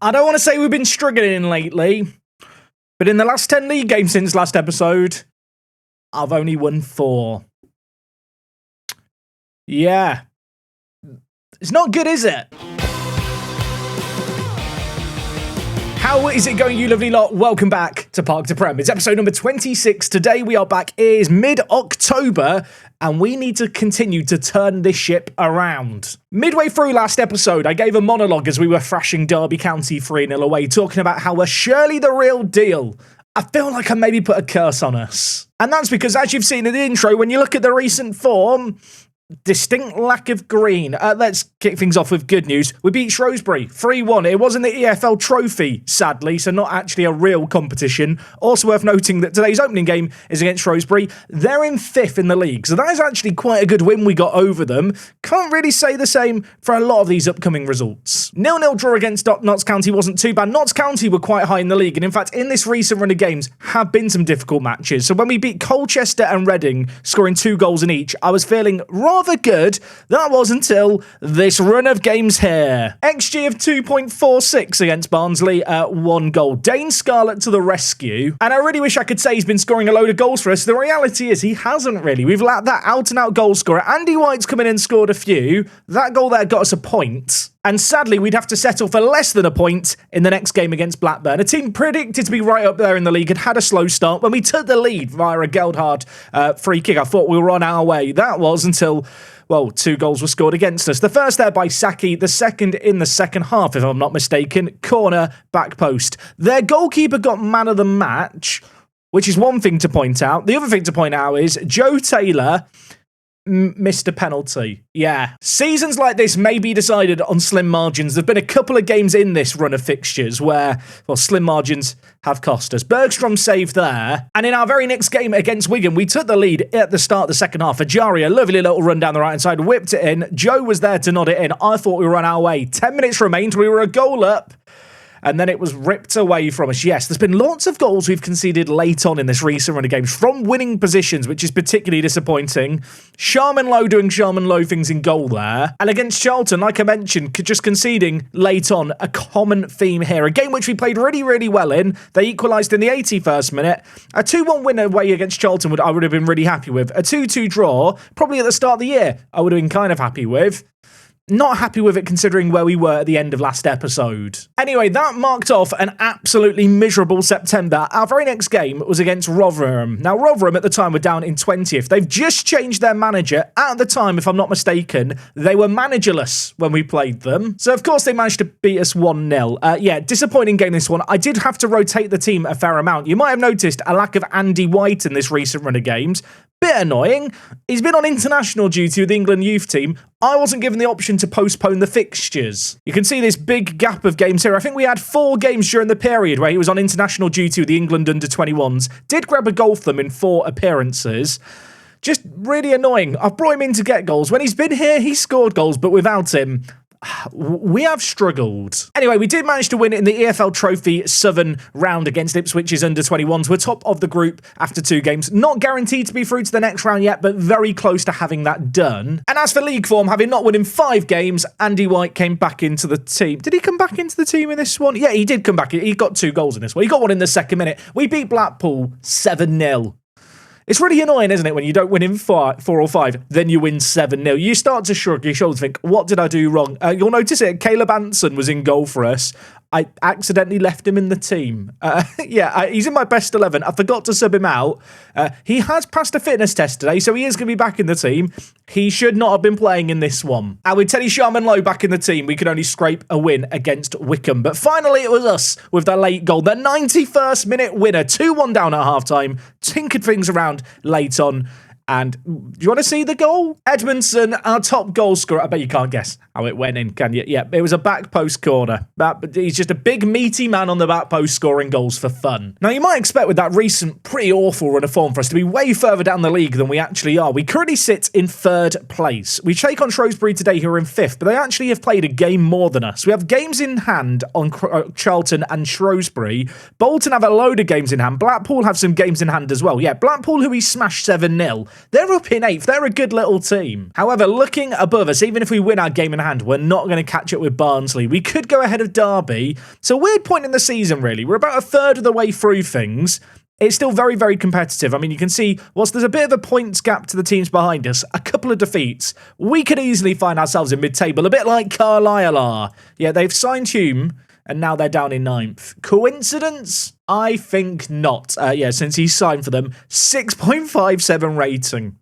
I don't want to say we've been struggling lately, but in the last 10 league games since last episode, I've only won 4. Yeah. It's not good, is it? How is it going, you lovely lot? Welcome back to Park to Prem. It's episode number 26. Today we are back. It is mid-October, and we need to continue to turn this ship around. Midway through last episode, I gave a monologue as we were thrashing Derby County 3-0 away, talking about how we're surely the real deal. I feel like I maybe put a curse on us. And that's because, as you've seen in the intro, when you look at the recent form, distinct lack of green. Let's kick things off with good news. We beat Shrewsbury 3-1. It wasn't the EFL trophy, sadly, so not actually a real competition. Also worth noting that today's opening game is against Shrewsbury. They're in 5th in the league, so that is actually quite a good win we got over them. Can't really say the same for a lot of these upcoming results. 0-0 draw against Notts County wasn't too bad. Notts County were quite high in the league, and in fact, in this recent run of games, have been some difficult matches. So when we beat Colchester and Reading, scoring 2 goals in each, I was feeling rather good. That was until this run of games here. XG of 2.46 against Barnsley, 1 goal. Dane Scarlett to the rescue. And I really wish I could say he's been scoring a load of goals for us. The reality is he hasn't really. We've lacked that out-and-out goal scorer. Andy White's come in and scored a few. That goal there got us a point. And sadly, we'd have to settle for less than a point in the next game against Blackburn. A team predicted to be right up there in the league had a slow start. When we took the lead via a Geldhard free kick, I thought we were on our way. That was until, well, 2 goals were scored against us. The first there by Saki, the second in the second half, if I'm not mistaken. Corner, back post. Their goalkeeper got man of the match, which is one thing to point out. The other thing to point out is Joe Taylor missed a penalty. Yeah. Seasons like this may be decided on slim margins. There've been a couple of games in this run of fixtures where, well, slim margins have cost us. Bergstrom saved there. And in our very next game against Wigan, we took the lead at the start of the second half. Ajari, a lovely little run down the right-hand side, whipped it in. Joe was there to nod it in. I thought we were on our way. 10 minutes remained. We were a goal up. And then it was ripped away from us. Yes, there's been lots of goals we've conceded late on in this recent run of games from winning positions, which is particularly disappointing. Sharman Lowe doing Sharman Lowe things in goal there. And against Charlton, like I mentioned, just conceding late on, a common theme here. A game which we played really, really well in. They equalised in the 81st minute. A 2-1 win away against Charlton I would have been really happy with. A 2-2 draw, probably at the start of the year, I would have been kind of happy with. Not happy with it considering where we were at the end of last episode. Anyway, that marked off an absolutely miserable September. Our very next game was against Rotherham. Now, Rotherham at the time were down in 20th. They've just changed their manager. At the time, if I'm not mistaken, they were managerless when we played them. So, of course, they managed to beat us 1-0. Yeah, disappointing game this one. I did have to rotate the team a fair amount. You might have noticed a lack of Andy White in this recent run of games. Bit annoying. He's been on international duty with the England youth team. I wasn't given the option to postpone the fixtures. You can see this big gap of games here. I think we had 4 games during the period where he was on international duty with the England under-21s. Did grab a goal for them in 4 appearances. Just really annoying. I've brought him in to get goals. When he's been here, he's scored goals, but without him, we have struggled. Anyway, we did manage to win in the EFL Trophy Southern round against Ipswich's under-21s. We're top of the group after 2 games. Not guaranteed to be through to the next round yet, but very close to having that done. And as for league form, having not won in 5 games, Andy White came back into the team. Did he come back into the team in this one? Yeah, he did come back. He got 2 goals in this one. He got one in the second minute. We beat Blackpool 7-0. It's really annoying, isn't it, when you don't win in 4 or 5, then you win 7-0. You start to shrug your shoulders and think, what did I do wrong? You'll notice it, Caleb Anson was in goal for us. I accidentally left him in the team. He's in my best 11. I forgot to sub him out. He has passed a fitness test today, so he is going to be back in the team. He should not have been playing in this one. And with Teddy Sharman Lowe back in the team, we could only scrape a win against Wickham. But finally, it was us with the late goal. The 91st minute winner, 2-1 down at halftime. Tinkered things around late on. And do you want to see the goal? Edmondson, our top goal scorer. I bet you can't guess how it went in, can you? Yeah, it was a back post corner. He's just a big, meaty man on the back post scoring goals for fun. Now, you might expect with that recent, pretty awful run of form for us to be way further down the league than we actually are. We currently sit in 3rd place. We take on Shrewsbury today, who are in 5th, but they actually have played a game more than us. We have games in hand on Charlton and Shrewsbury. Bolton have a load of games in hand. Blackpool have some games in hand as well. Yeah, Blackpool, who we smashed 7-0. They're up in 8th. They're a good little team. However, looking above us, even if we win our game in hand, we're not going to catch up with Barnsley. We could go ahead of Derby. It's a weird point in the season, really. We're about a third of the way through things. It's still very, very competitive. I mean, you can see, whilst there's a bit of a points gap to the teams behind us, a couple of defeats, we could easily find ourselves in mid-table, a bit like Carlisle are. Yeah, they've signed Hume, and now they're down in 9th. Coincidence? I think not. Since he's signed for them, 6.57 rating.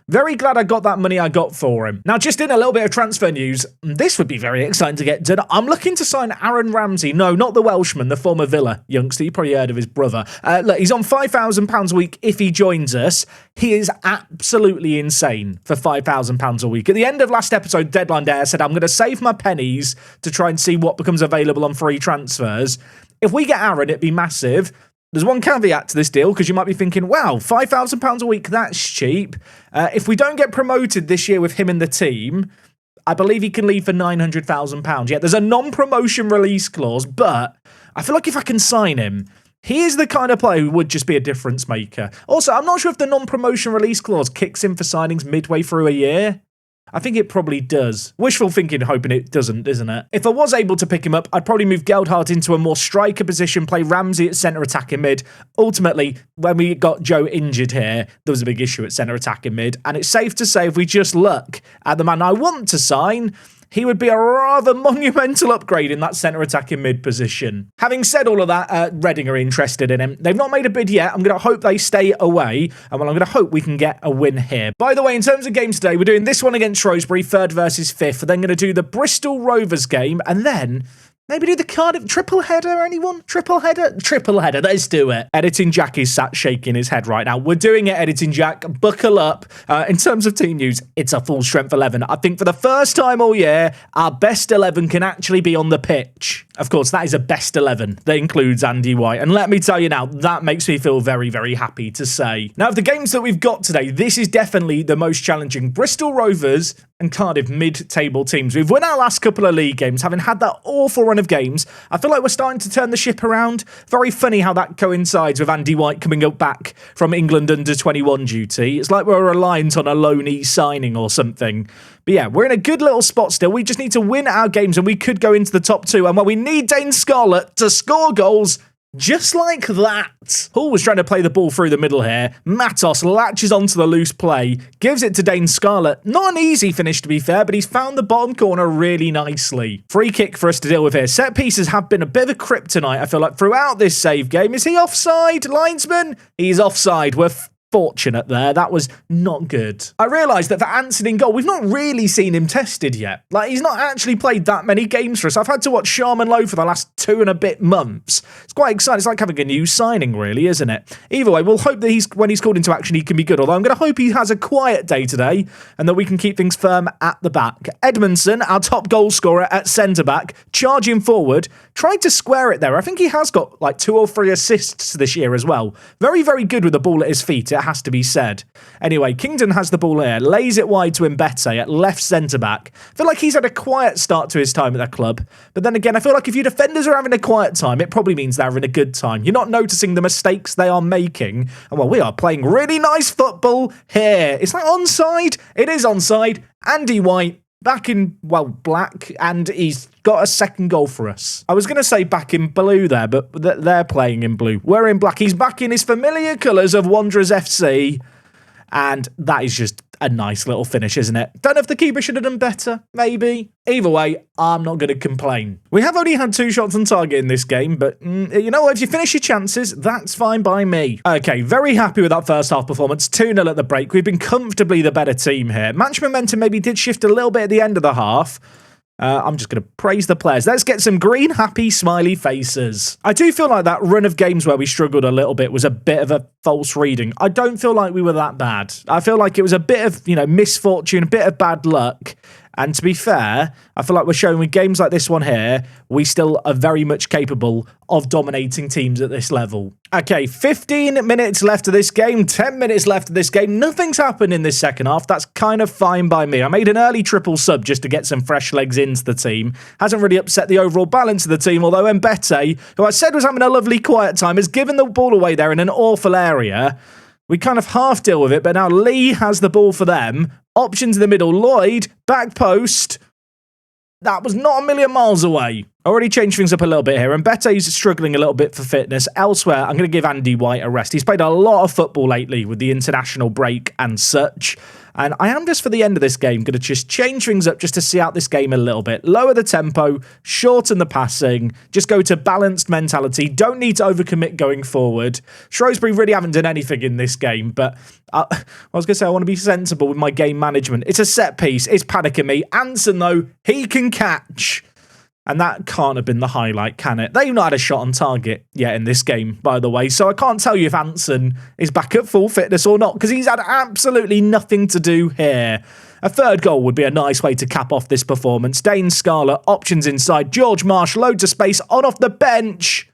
Very glad I got that money I got for him. Now, just in a little bit of transfer news, this would be very exciting to get done. I'm looking to sign Aaron Ramsey. No, not the Welshman, the former Villa youngster. You probably heard of his brother. Look, he's on £5,000 a week if he joins us. He is absolutely insane for £5,000 a week. At the end of last episode, deadline day, I said I'm going to save my pennies to try and see what becomes available on free transfers. If we get Aaron, it'd be massive. There's one caveat to this deal, because you might be thinking, wow, £5,000 a week, that's cheap. If we don't get promoted this year with him in the team, I believe he can leave for £900,000. Yeah, there's a non-promotion release clause, but I feel like if I can sign him, he is the kind of player who would just be a difference maker. Also, I'm not sure if the non-promotion release clause kicks in for signings midway through a year. I think it probably does. Wishful thinking, hoping it doesn't, isn't it? If I was able to pick him up, I'd probably move Geldhart into a more striker position, play Ramsey at centre attacking mid. Ultimately, when we got Joe injured here, there was a big issue at centre attacking mid. And it's safe to say if we just look at the man I want to sign, he would be a rather monumental upgrade in that centre attacking mid position. Having said all of that, Reading are interested in him. They've not made a bid yet. I'm going to hope they stay away, and I'm going to hope we can get a win here. By the way, in terms of games today, we're doing this one against Shrewsbury, 3rd versus 5th. We're then going to do the Bristol Rovers game, and then maybe do the Cardiff triple header, anyone? Triple header? Triple header, let's do it. Editing Jack is sat shaking his head right now. We're doing it, Editing Jack. Buckle up. In terms of team news, it's a full strength 11. I think for the first time all year, our best 11 can actually be on the pitch. Of course, that is a best 11 that includes Andy White. And let me tell you now, that makes me feel very, very happy to say. Now, of the games that we've got today, this is definitely the most challenging. Bristol Rovers and Cardiff mid-table teams. We've won our last couple of league games, having had that awful run of games. I feel like we're starting to turn the ship around. Very funny how that coincides with Andy White coming up back from England under 21 duty. It's like we're reliant on a loanee signing or something. But yeah, we're in a good little spot still. We just need to win our games and we could go into the top 2. And we need Dane Scarlett to score goals just like that. Hull was trying to play the ball through the middle here. Matos latches onto the loose play, gives it to Dane Scarlett. Not an easy finish, to be fair, but he's found the bottom corner really nicely. Free kick for us to deal with here. Set pieces have been a bit of a kryptonite, I feel like, throughout this save game. Is he offside, linesman? He's offside. We're fortunate there. That was not good. I realised that for Anson in goal, we've not really seen him tested yet. Like, he's not actually played that many games for us. I've had to watch Sharman Lowe for the last 2 and a bit months. It's quite exciting. It's like having a new signing, really, isn't it? Either way, we'll hope that when he's called into action, he can be good. Although I'm going to hope he has a quiet day today and that we can keep things firm at the back. Edmondson, our top goal scorer at centre-back, charging forward, tried to square it there. I think he has got like 2 or 3 assists this year as well. Very, very good with the ball at his feet, it has to be said. Anyway, Kingdon has the ball here, lays it wide to Mbete at left centre-back. I feel like he's had a quiet start to his time at the club, but then again, I feel like if your defenders are having a quiet time, it probably means they're having a good time. You're not noticing the mistakes they are making, and well, we are playing really nice football here. Is that onside? It is onside. Andy White back in, well, black, and he's got a second goal for us. I was going to say back in blue there, but they're playing in blue. We're in black. He's back in his familiar colours of Wanderers FC, and that is just a nice little finish, isn't it? Don't know if the keeper should have done better, maybe. Either way, I'm not going to complain. We have only had 2 shots on target in this game, but you know what? If you finish your chances, that's fine by me. Okay, very happy with that first half performance. 2-0 at the break. We've been comfortably the better team here. Match momentum maybe did shift a little bit at the end of the half. I'm just going to praise the players. Let's get some green, happy, smiley faces. I do feel like that run of games where we struggled a little bit was a bit of a false reading. I don't feel like we were that bad. I feel like it was a bit of, misfortune, a bit of bad luck. And to be fair, I feel like we're showing with games like this one here, we still are very much capable of dominating teams at this level. Okay, 15 minutes left of this game, 10 minutes left of this game. Nothing's happened in this second half. That's kind of fine by me. I made an early triple sub just to get some fresh legs into the team. Hasn't really upset the overall balance of the team, although Mbete, who I said was having a lovely quiet time, has given the ball away there in an awful area. We kind of half deal with it, but now Lee has the ball for them. Options in the middle. Lloyd, back post. That was not a million miles away. Already changed things up a little bit here. And Bete's struggling a little bit for fitness. Elsewhere, I'm going to give Andy White a rest. He's played a lot of football lately with the international break and such. And I am just for the end of this game going to just change things up just to see out this game a little bit. Lower the tempo, shorten the passing, just go to balanced mentality. Don't need to overcommit going forward. Shrewsbury really haven't done anything in this game, but I was going to say I want to be sensible with my game management. It's a set piece. It's panicking me. Anson, though, he can catch. And that can't have been the highlight, can it? They've not had a shot on target yet in this game, by the way. So I can't tell you if Anson is back at full fitness or not, because he's had absolutely nothing to do here. A third goal would be a nice way to cap off this performance. Dane Scarlett, options inside. George Marsh, loads of space, on off the bench.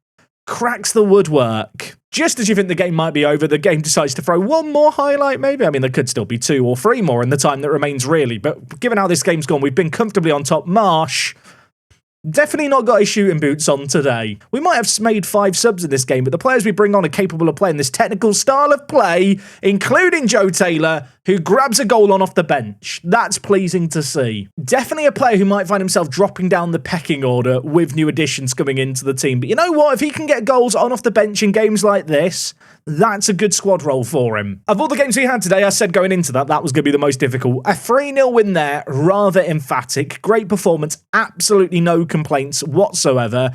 Cracks the woodwork. Just as you think the game might be over, the game decides to throw one more highlight, maybe. I mean, there could still be 2 or 3 more in the time that remains, really. But given how this game's gone, we've been comfortably on top. Marsh... definitely not got his shooting boots on today. We might have made 5 subs in this game, but the players we bring on are capable of playing this technical style of play, including Joe Taylor, who grabs a goal on off the bench. That's pleasing to see. Definitely a player who might find himself dropping down the pecking order with new additions coming into the team. But you know what? If he can get goals on off the bench in games like this, that's a good squad role for him. Of all the games we had today, I said going into that was going to be the most difficult. A 3-0 win there, rather emphatic. Great performance, absolutely no complaints whatsoever.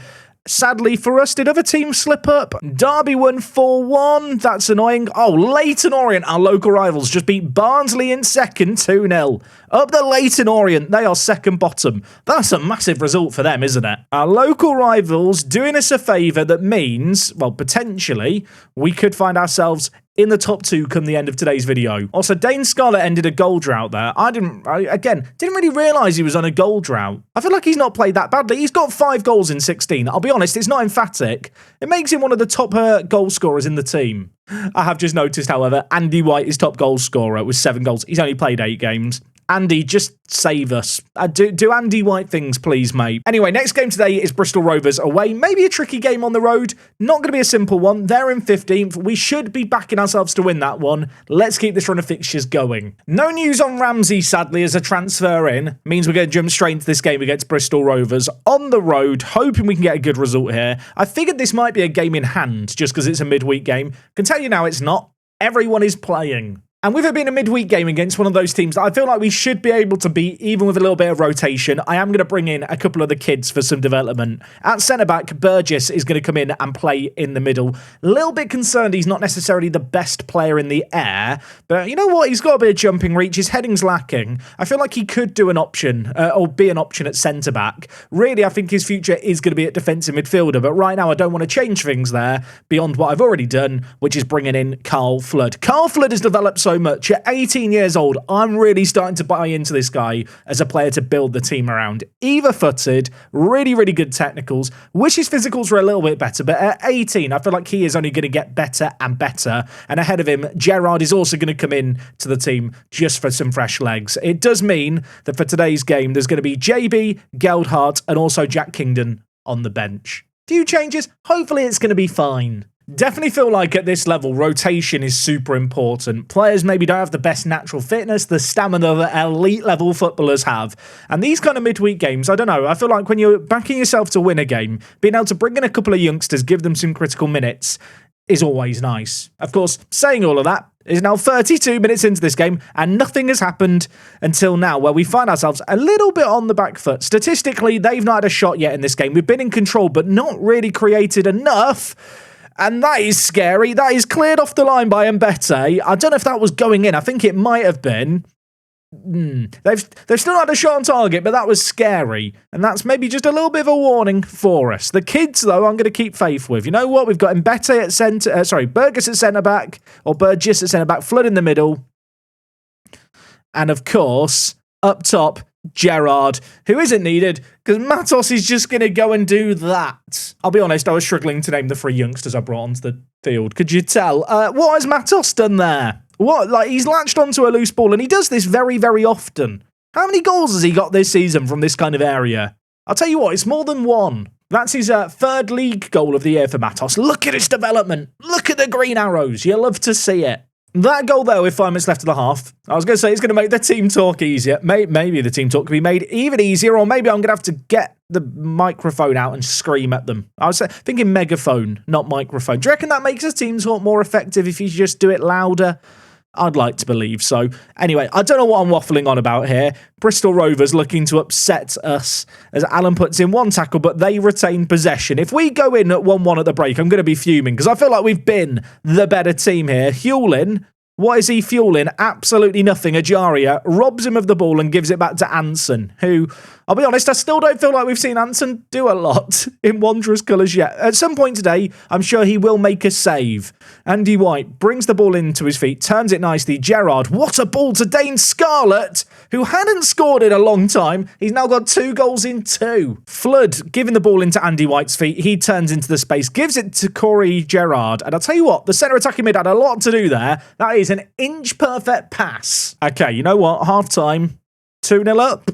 Sadly for us, did other teams slip up? Derby won 4-1. That's annoying. Oh, Leyton Orient, our local rivals, just beat Barnsley in second 2-0. Up the Leyton Orient, they are second bottom. That's a massive result for them, isn't it? Our local rivals doing us a favour that means, well, potentially, we could find ourselves in the top 2 come the end of today's video. Also, Dane Scarlett ended a goal drought there. I didn't really realise he was on a goal drought. I feel like he's not played that badly. He's got 5 goals in 16. I'll be honest, it's not emphatic. It makes him one of the top goal scorers in the team. I have just noticed, however, Andy White is top goal scorer with 7 goals. He's only played 8 games. Andy, just save us. Do Andy White things, please, mate. Anyway, next game today is Bristol Rovers away. Maybe a tricky game on the road. Not going to be a simple one. They're in 15th. We should be backing ourselves to win that one. Let's keep this run of fixtures going. No news on Ramsey, sadly, as a transfer in. Means we're going to jump straight into this game against Bristol Rovers. On the road, hoping we can get a good result here. I figured this might be a game in hand, just because it's a midweek game. Can tell you now it's not. Everyone is playing. And with it being a midweek game against one of those teams that I feel like we should be able to beat, even with a little bit of rotation, I am going to bring in a couple of the kids for some development. At centre-back, Burgess is going to come in and play in the middle. A little bit concerned he's not necessarily the best player in the air, but you know what? He's got a bit of jumping reach. His heading's lacking. I feel like he could do an option, or be an option at centre-back. Really, I think his future is going to be at defensive midfielder, but right now I don't want to change things there beyond what I've already done, which is bringing in Carl Flood. Carl Flood has developed so much. At 18 years old, I'm really starting to buy into this guy as a player to build the team around. Either-footed, really, really good technicals. Wish his physicals were a little bit better, but at 18, I feel like he is only going to get better and better. And ahead of him, Gerrard is also going to come in to the team just for some fresh legs. It does mean that for today's game, there's going to be JB, Geldhart, and also Jack Kingdon on the bench. Few changes. Hopefully it's going to be fine. Definitely feel like at this level, rotation is super important. Players maybe don't have the best natural fitness, the stamina that elite level footballers have. And these kind of midweek games, I don't know, I feel like when you're backing yourself to win a game, being able to bring in a couple of youngsters, give them some critical minutes, is always nice. Of course, saying all of that, is now 32 minutes into this game, and nothing has happened until now, where we find ourselves a little bit on the back foot. Statistically, they've not had a shot yet in this game. We've been in control, but not really created enough. And that is scary. That is cleared off the line by Mbete. I don't know if that was going in. I think it might have been. They've still not had a shot on target, but that was scary. And that's maybe just a little bit of a warning for us. The kids, though, I'm going to keep faith with. You know what? We've got Mbete at centre... Burgess at centre-back, or Burgess at centre-back, Flood in the middle. And, of course, up top, Gerrard, who isn't needed because Matos is just going to go and do that. I'll be honest, I was struggling to name the 3 youngsters I brought onto the field. Could you tell? What has Matos done there? What? Like, he's latched onto a loose ball, and he does this very, very often. How many goals has he got this season from this kind of area? I'll tell you what, it's more than 1. That's his 3rd league goal of the year for Matos. Look at his development. Look at the green arrows. You love to see it. That goal there with 5 minutes left of the half, I was going to say it's going to make the team talk easier. Maybe the team talk can be made even easier, or maybe I'm going to have to get the microphone out and scream at them. I was thinking megaphone, not microphone. Do you reckon that makes the team talk more effective if you just do it louder? I'd like to believe so. Anyway, I don't know what I'm waffling on about here. Bristol Rovers looking to upset us as Alan puts in one tackle, but they retain possession. If we go in at 1-1 at the break, I'm going to be fuming because I feel like we've been the better team here. Hewlin, what is he fueling? Absolutely nothing. Ajaria robs him of the ball and gives it back to Anson, who, I'll be honest, I still don't feel like we've seen Anson do a lot in Wanderers colours yet. At some point today, I'm sure he will make a save. Andy White brings the ball into his feet, turns it nicely. Gerrard, what a ball to Dane Scarlett, who hadn't scored in a long time. He's now got 2 goals in 2. Flood giving the ball into Andy White's feet. He turns into the space, gives it to Corey Gerrard. And I'll tell you what, the centre attacking mid had a lot to do there. That is an inch-perfect pass. Okay, you know what? Half-time, 2-0 up.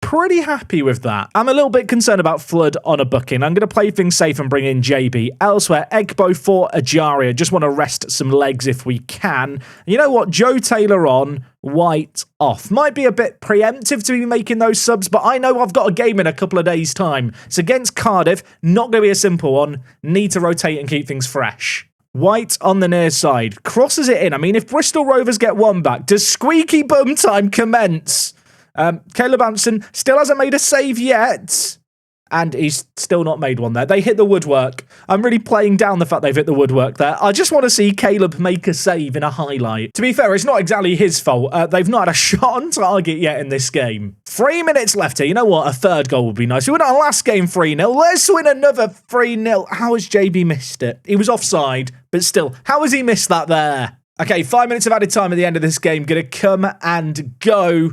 Pretty happy with that. I'm a little bit concerned about Flood on a booking. I'm going to play things safe and bring in JB. Elsewhere, Egbo for Ajaria. Just want to rest some legs if we can. You know what? Joe Taylor on, White off. Might be a bit preemptive to be making those subs, but I know I've got a game in a couple of days' time. It's against Cardiff. Not going to be a simple one. Need to rotate and keep things fresh. White on the near side. Crosses it in. I mean, if Bristol Rovers get one back, does squeaky bum time commence? Caleb Anson still hasn't made a save yet. And he's still not made one there. They hit the woodwork. I'm really playing down the fact they've hit the woodwork there. I just want to see Caleb make a save in a highlight. To be fair, it's not exactly his fault. They've not had a shot on target yet in this game. 3 minutes left here. You know what? A third goal would be nice. We won our last game 3-0. Let's win another 3-0. How has JB missed it? He was offside, but still, how has he missed that there? Okay, 5 minutes of added time at the end of this game. Gonna come and go.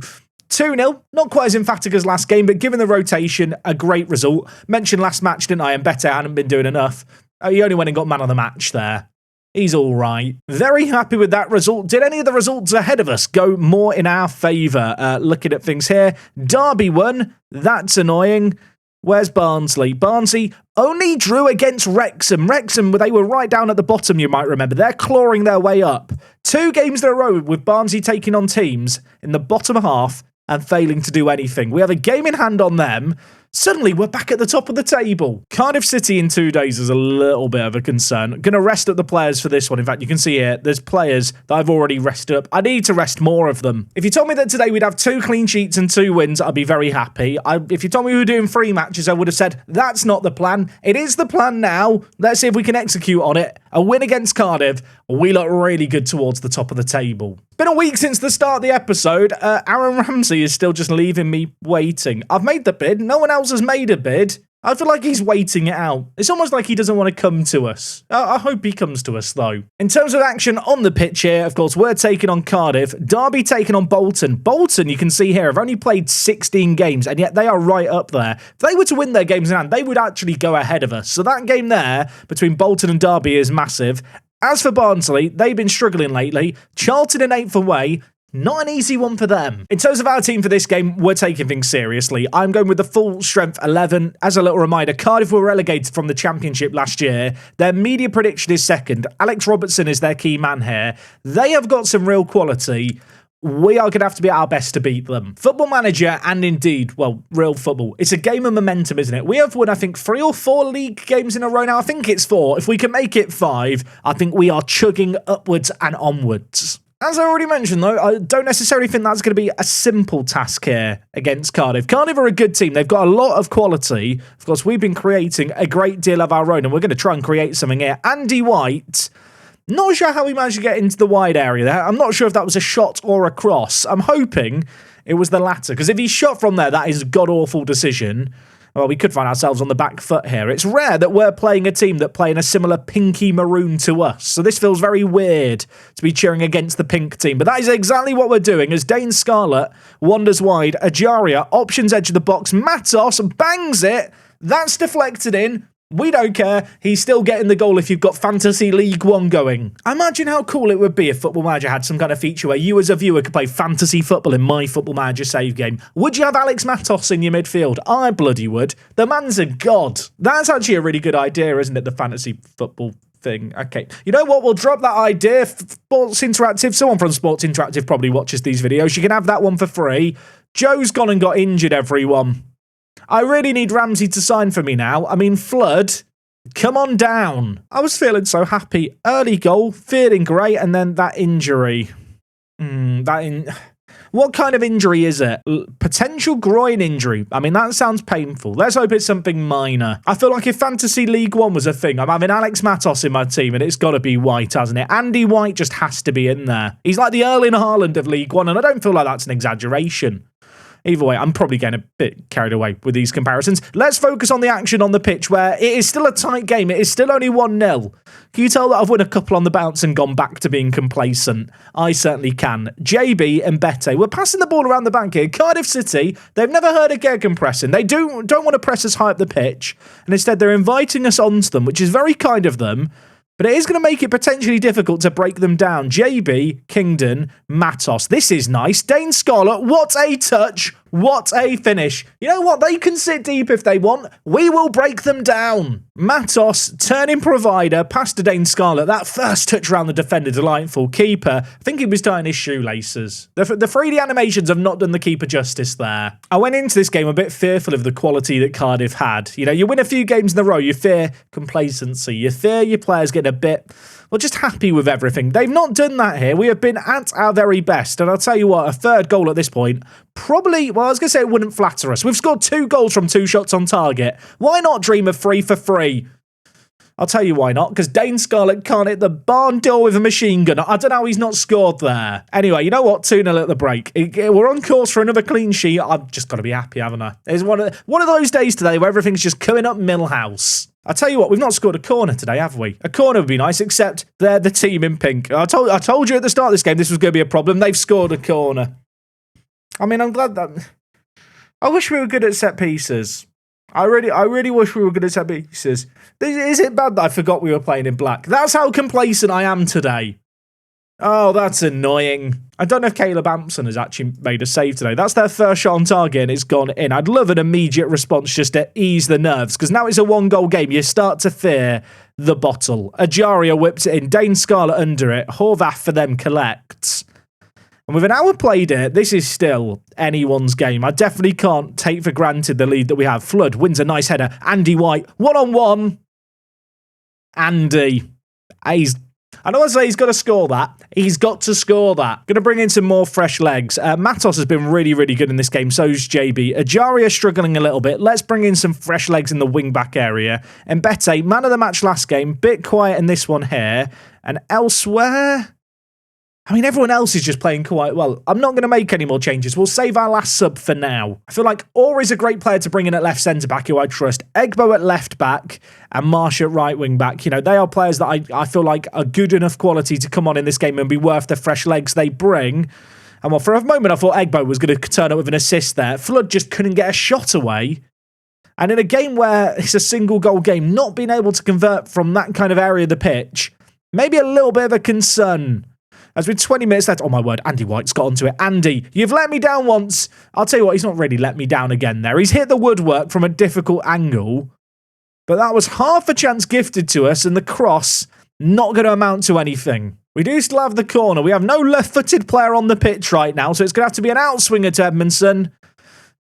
2-0, not quite as emphatic as last game, but given the rotation, a great result. Mentioned last match, didn't I? And Better hadn't been doing enough. He only went and got man of the match there. He's all right. Very happy with that result. Did any of the results ahead of us go more in our favour? Looking at things here. Derby won. That's annoying. Where's Barnsley? Barnsley only drew against Wrexham. Wrexham, they were right down at the bottom, you might remember. They're clawing their way up. 2 games in a row with Barnsley taking on teams in the bottom half and failing to do anything. We have a game in hand on them. Suddenly, we're back at the top of the table. Cardiff City in 2 days is a little bit of a concern. Going to rest up the players for this one. In fact, you can see here, there's players that I've already rested up. I need to rest more of them. If you told me that today we'd have 2 clean sheets and 2 wins, I'd be very happy. If you told me we were doing 3 matches, I would have said, that's not the plan. It is the plan now. Let's see if we can execute on it. A win against Cardiff. We look really good towards the top of the table. It's been a week since the start of the episode. Aaron Ramsey is still just leaving me waiting. I've made the bid. No one else has made a bid. I feel like he's waiting it out. It's almost like he doesn't want to come to us. I hope he comes to us, though. In terms of action on the pitch here, of course, we're taking on Cardiff. Derby taking on Bolton. Bolton, you can see here, have only played 16 games, and yet they are right up there. If they were to win their games in hand, they would actually go ahead of us. So that game there between Bolton and Derby is massive. As for Barnsley, they've been struggling lately. Charlton in 8th away. Not an easy one for them. In terms of our team for this game, we're taking things seriously. I'm going with the full strength 11. As a little reminder, Cardiff were relegated from the Championship last year. Their media prediction is second. Alex Robertson is their key man here. They have got some real quality. We are going to have to be at our best to beat them. Football Manager and indeed, well, real football. It's a game of momentum, isn't it? We have won, I think, 3 or 4 league games in a row now. I think it's 4. If we can make it 5, I think we are chugging upwards and onwards. As I already mentioned, though, I don't necessarily think that's going to be a simple task here against Cardiff. Cardiff are a good team. They've got a lot of quality. Of course, we've been creating a great deal of our own, and we're going to try and create something here. Andy White, not sure how he managed to get into the wide area there. I'm not sure if that was a shot or a cross. I'm hoping it was the latter, because if he shot from there, that is a god-awful decision. Well, we could find ourselves on the back foot here. It's rare that we're playing a team that play in a similar pinky maroon to us. So this feels very weird to be cheering against the pink team. But that is exactly what we're doing as Dane Scarlett wanders wide. Ajaria, options edge of the box. Matos bangs it. That's deflected in. We don't care. He's still getting the goal if you've got Fantasy League 1 going. Imagine how cool it would be if Football Manager had some kind of feature where you as a viewer could play fantasy football in my Football Manager save game. Would you have Alex Matos in your midfield? I bloody would. The man's a god. That's actually a really good idea, isn't it? The fantasy football thing. Okay. You know what? We'll drop that idea. Sports Interactive. Someone from Sports Interactive probably watches these videos. You can have that one for free. Joe's gone and got injured, everyone. I really need Ramsey to sign for me now. I mean, Flood, come on down. I was feeling so happy. Early goal, feeling great, and then that injury. What kind of injury is it? Potential groin injury. I mean, that sounds painful. Let's hope it's something minor. I feel like if Fantasy League 1 was a thing, I'm having Alex Matos in my team, and it's got to be White, hasn't it? Andy White just has to be in there. He's like the Erling Haaland of League 1, and I don't feel like that's an exaggeration. Either way, I'm probably getting a bit carried away with these comparisons. Let's focus on the action on the pitch where it is still a tight game. It is still only 1-0. Can you tell that I've won a couple on the bounce and gone back to being complacent? I certainly can. JB and Bete, we're passing the ball around the back here. Cardiff City, they've never heard of gegenpressing. They don't want to press us high up the pitch, and instead they're inviting us onto them, which is very kind of them. But it is going to make it potentially difficult to break them down. JB, Kingdon, Matos. This is nice. Dane Scarlett, what a touch. What a finish. You know what? They can sit deep if they want. We will break them down. Matos, turning provider, past to Dane Scarlett. That first touch around the defender, delightful. Keeper, I think he was tying his shoelaces. The 3D animations have not done the keeper justice there. I went into this game a bit fearful of the quality that Cardiff had. You know, you win a few games in a row, you fear complacency. You fear your players getting a bit, well, just happy with everything. They've not done that here. We have been at our very best. And I'll tell you what, a third goal at this point, probably, well, I was going to say it wouldn't flatter us. We've scored 2 goals from 2 shots on target. Why not dream of 3 for 3? I'll tell you why not, because Dane Scarlett can't hit the barn door with a machine gun. I don't know how he's not scored there. Anyway, you know what? 2-0 at the break. We're on course for another clean sheet. I've just got to be happy, haven't I? It's one of those days today where everything's just coming up Millhouse. I tell you what, we've not scored a corner today, have we? A corner would be nice, except they're the team in pink. I told you at the start of this game this was going to be a problem. They've scored a corner. I mean, I'm glad that... I wish we were good at set pieces. I really wish we were good at set pieces. Is it bad that I forgot we were playing in black? That's how complacent I am today. Oh, that's annoying. I don't know if Caleb Ampson has actually made a save today. That's their first shot on target and it's gone in. I'd love an immediate response just to ease the nerves, because now it's a 1-goal game. You start to fear the bottle. Ajaria whips it in. Dane Scarlett under it. Horvath for them collects. And with an hour played it, this is still anyone's game. I definitely can't take for granted the lead that we have. Flood wins a nice header. Andy White, 1-on-1. Andy. I don't want to say he's got to score that. He's got to score that. Going to bring in some more fresh legs. Matos has been really, really good in this game. So's JB. Ajaria struggling a little bit. Let's bring in some fresh legs in the wing-back area. And Bete, man of the match last game. Bit quiet in this one here. And elsewhere... I mean, everyone else is just playing quite well. I'm not going to make any more changes. We'll save our last sub for now. I feel like Orr is a great player to bring in at left centre-back, who I trust. Egbo at left-back and Marsh at right wing-back. You know, they are players that I feel like are good enough quality to come on in this game and be worth the fresh legs they bring. And well, for a moment, I thought Egbo was going to turn up with an assist there. Flood just couldn't get a shot away. And in a game where it's a single-goal game, not being able to convert from that kind of area of the pitch, maybe a little bit of a concern. As with 20 minutes left, oh my word, Andy White's got onto it. Andy, you've let me down once. I'll tell you what, he's not really let me down again there. He's hit the woodwork from a difficult angle. But that was half a chance gifted to us, and the cross not going to amount to anything. We do still have the corner. We have no left-footed player on the pitch right now, so it's going to have to be an outswinger to Edmondson.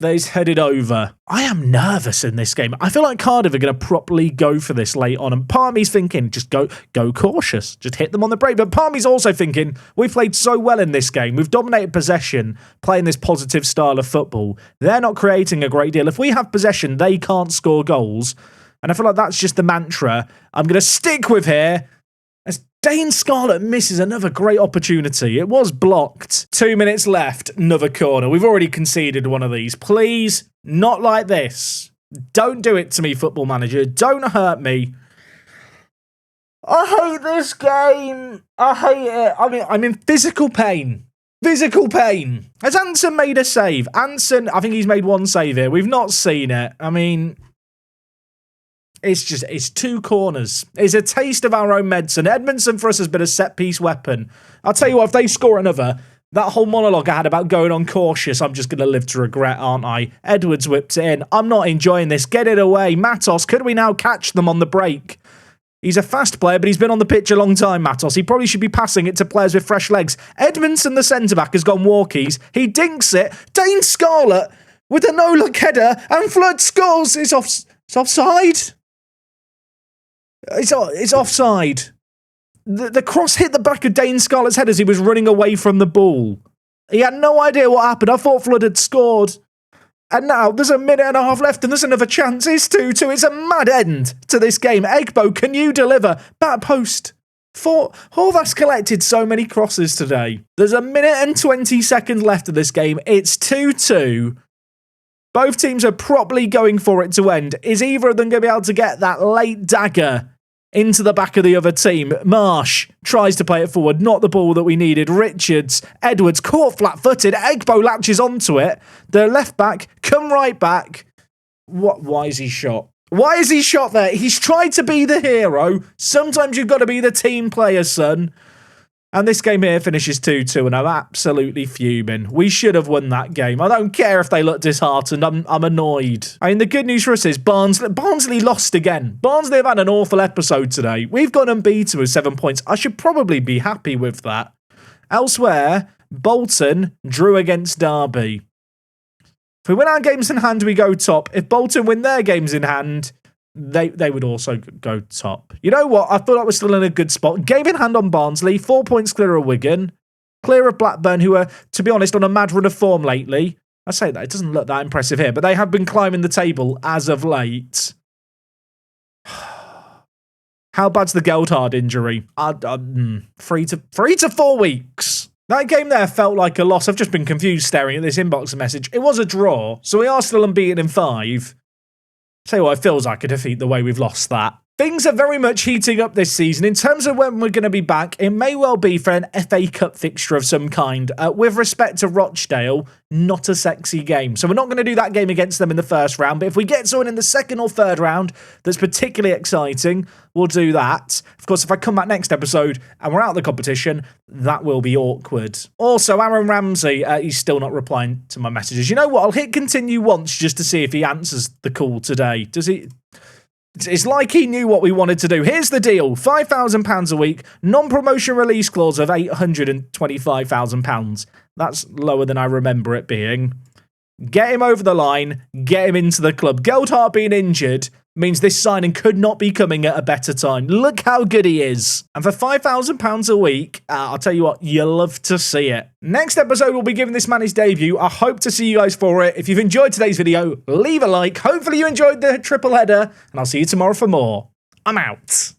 He's headed over. I am nervous in this game. I feel like Cardiff are going to properly go for this late on, and part of me's thinking, just go cautious. Just hit them on the break. But part of me's also thinking, we've played so well in this game. We've dominated possession, playing this positive style of football. They're not creating a great deal. If we have possession, they can't score goals. And I feel like that's just the mantra I'm going to stick with here. As Dane Scarlett misses another great opportunity. It was blocked. 2 minutes left. Another corner. We've already conceded one of these. Please, not like this. Don't do it to me, Football Manager. Don't hurt me. I hate this game. I hate it. I mean, I'm in physical pain. Physical pain. Has Anson made a save? Anson, I think he's made one save here. We've not seen it. I mean... It's two corners. It's a taste of our own medicine. Edmondson for us has been a set-piece weapon. I'll tell you what, if they score another, that whole monologue I had about going on cautious, I'm just going to live to regret, aren't I? Edwards whipped it in. I'm not enjoying this. Get it away. Matos, could we now catch them on the break? He's a fast player, but he's been on the pitch a long time, Matos. He probably should be passing it to players with fresh legs. Edmondson, the centre-back, has gone walkies. He dinks it. Dane Scarlett with a no-look header, and Flood scores. It's offside. It's offside. The cross hit the back of Dane Scarlett's head as he was running away from the ball. He had no idea what happened. I thought Flood had scored. And now there's a minute and a half left and there's another chance. It's 2-2. It's a mad end to this game. Egbo, can you deliver? Back post. Horvath's collected so many crosses today. There's a minute and 20 seconds left of this game. It's 2-2. Both teams are properly going for it to end. Is either of them going to be able to get that late dagger into the back of the other team? Marsh tries to play it forward. Not the ball that we needed. Richards, Edwards, caught flat-footed. Egbo latches onto it. The left back, come right back. Why is he shot? Why is he shot there? He's tried to be the hero. Sometimes you've got to be the team player, son. And this game here finishes 2-2, and I'm absolutely fuming. We should have won that game. I don't care if they look disheartened. I'm annoyed. I mean, the good news for us is Barnsley lost again. Barnsley have had an awful episode today. We've gone unbeaten with 7 points. I should probably be happy with that. Elsewhere, Bolton drew against Derby. If we win our games in hand, we go top. If Bolton win their games in hand, they would also go top. You know what? I feel like we're still in a good spot. Game in hand on Barnsley, 4 points clear of Wigan, clear of Blackburn, who are, to be honest, on a mad run of form lately. I say that, it doesn't look that impressive here, but they have been climbing the table as of late. How bad's the Geldhard injury? 3 to 4 weeks. That game there felt like a loss. I've just been confused staring at this inbox message. It was a draw, so we are still unbeaten in 5. Tell you what, it feels like a defeat the way we've lost that. Things are very much heating up this season. In terms of when we're going to be back, it may well be for an FA Cup fixture of some kind. With respect to Rochdale, not a sexy game. So we're not going to do that game against them in the first round. But if we get someone in the second or third round that's particularly exciting, we'll do that. Of course, if I come back next episode and we're out of the competition, that will be awkward. Also, Aaron Ramsey, he's still not replying to my messages. You know what? I'll hit continue once just to see if he answers the call today. Does he? It's like he knew what we wanted to do. Here's the deal. £5,000 a week, non-promotion release clause of £825,000. That's lower than I remember it being. Get him over the line, get him into the club. Geldhard being injured means this signing could not be coming at a better time. Look how good he is. And for £5,000 a week, I'll tell you what, you'll love to see it. Next episode, we'll be giving this man his debut. I hope to see you guys for it. If you've enjoyed today's video, leave a like. Hopefully you enjoyed the triple header, and I'll see you tomorrow for more. I'm out.